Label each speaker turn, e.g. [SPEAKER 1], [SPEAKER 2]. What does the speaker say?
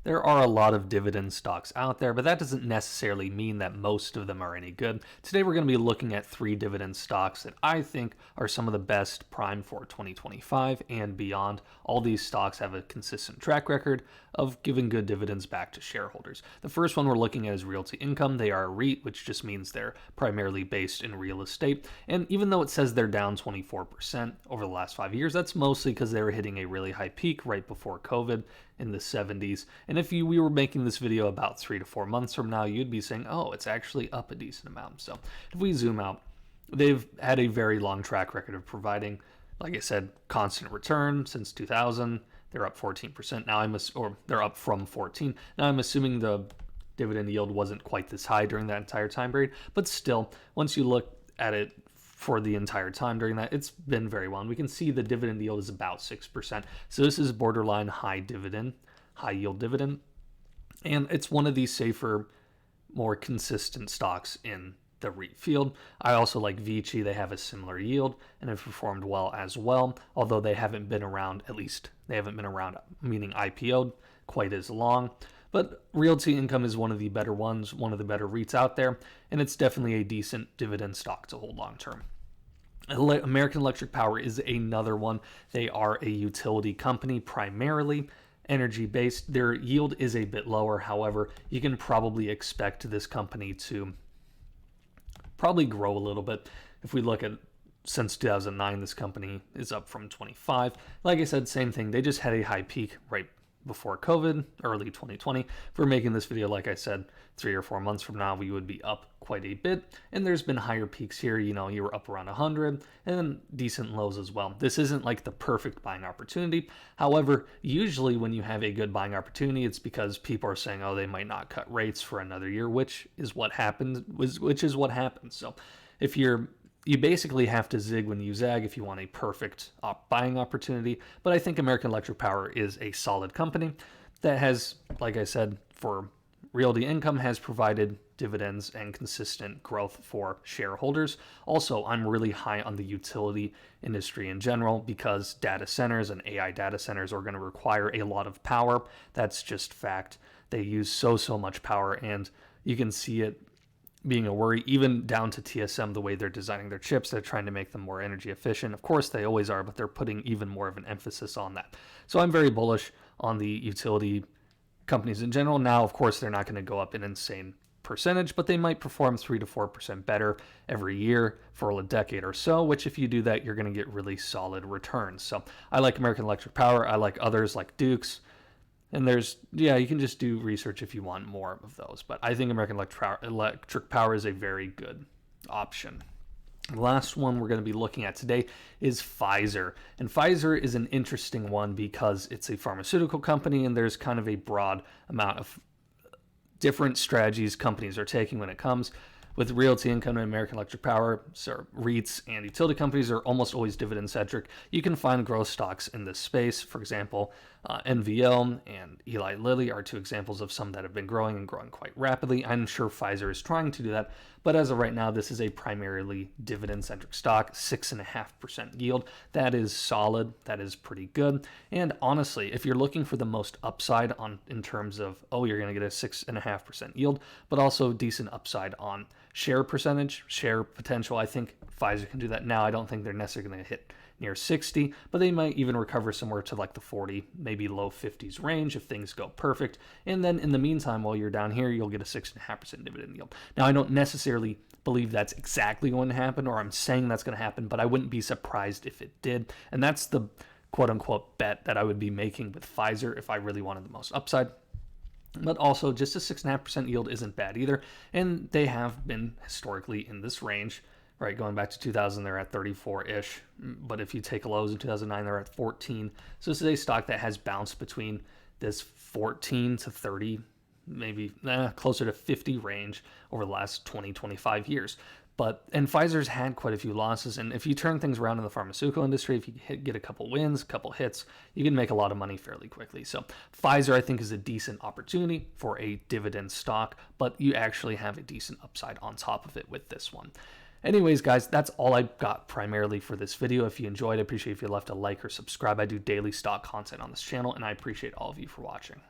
[SPEAKER 1] there are a lot of dividend stocks out there, but that doesn't necessarily mean that most of them are any good. Today we're going to be looking at 3 dividend stocks that I think are some of the best prime for 2025 and beyond. All these stocks have a consistent track record of giving good dividends back to shareholders. The first one we're looking at is Realty Income. They are a REIT, which just means they're primarily based in real estate. And even though it says they're down 24% over the last 5 years, that's mostly because they were hitting a really high peak right before COVID in the 70s. And if we were making this video about 3 to 4 months from now, you'd be saying, oh, it's actually up a decent amount. So if we zoom out, they've had a very long track record of providing, like I said, constant return since 2000. They're up 14% now. They're up from 14. Now I'm assuming the dividend yield wasn't quite this high during that entire time period, but still, once you look at it for the entire time during that, it's been very well. And we can see the dividend yield is about 6%. So this is borderline high yield dividend. And it's one of the safer, more consistent stocks in the REIT field. I also like Vici. They have a similar yield and have performed well as well, although they haven't been around, meaning IPO'd, quite as long. But Realty Income is one of the better ones, one of the better REITs out there, and it's definitely a decent dividend stock to hold long term. American Electric Power is another one. They are a utility company, primarily energy based. Their yield is a bit lower. However, you can probably expect this company to probably grow a little bit. If we look at since 2009, this company is up from 25. Like I said, same thing. They just had a high peak right before COVID, early 2020. If we're making this video, like I said, 3 or 4 months from now, we would be up quite a bit. And there's been higher peaks here. You were up around 100 and then decent lows as well. This isn't like the perfect buying opportunity. However, usually when you have a good buying opportunity, it's because people are saying, oh, they might not cut rates for another year, which is what happened. So if you basically have to zig when you zag if you want a perfect buying opportunity. But I think American Electric Power is a solid company that has, like I said, for Realty Income, has provided dividends and consistent growth for shareholders. Also, I'm really high on the utility industry in general because data centers and AI data centers are going to require a lot of power. That's just fact. They use so much power, and you can see it being a worry, even down to TSM, the way they're designing their chips. They're trying to make them more energy efficient. Of course, they always are, but they're putting even more of an emphasis on that. So I'm very bullish on the utility companies in general. Now, of course, they're not going to go up an insane percentage, but they might perform 3 to 4% better every year for a decade or so, which if you do that, you're going to get really solid returns. So I like American Electric Power. I like others like Duke's. And you can just do research if you want more of those. But I think American Electric Power is a very good option. The last one we're going to be looking at today is Pfizer. And Pfizer is an interesting one because it's a pharmaceutical company and there's kind of a broad amount of different strategies companies are taking when it comes. With Realty Income and American Electric Power, REITs and utility companies are almost always dividend-centric. You can find growth stocks in this space. For example, NVL and Eli Lilly are 2 examples of some that have been growing and growing quite rapidly. I'm sure Pfizer is trying to do that, but as of right now, this is a primarily dividend-centric stock, 6.5% yield. That is solid. That is pretty good. And honestly, if you're looking for the most upside in terms of, you're going to get a 6.5% yield, but also decent upside on share percentage, share potential, I think Pfizer can do that. Now, I don't think they're necessarily going to hit near 60, but they might even recover somewhere to like the 40, maybe low 50s range if things go perfect. And then in the meantime, while you're down here, you'll get a 6.5% dividend yield. Now, I don't necessarily believe that's exactly going to happen, or I'm saying that's going to happen, but I wouldn't be surprised if it did. And that's the quote unquote bet that I would be making with Pfizer if I really wanted the most upside. But also, just a 6.5% yield isn't bad either. And they have been historically in this range, right? Going back to 2000, they're at 34-ish. But if you take lows in 2009, they're at 14. So this is a stock that has bounced between this 14 to 30, maybe closer to 50 range over the last 20, 25 years. And Pfizer's had quite a few losses. And if you turn things around in the pharmaceutical industry, if you get a couple wins, a couple hits, you can make a lot of money fairly quickly. So Pfizer, I think, is a decent opportunity for a dividend stock, but you actually have a decent upside on top of it with this one. Anyways, guys, that's all I got primarily for this video. If you enjoyed, I appreciate if you left a like or subscribe. I do daily stock content on this channel, and I appreciate all of you for watching.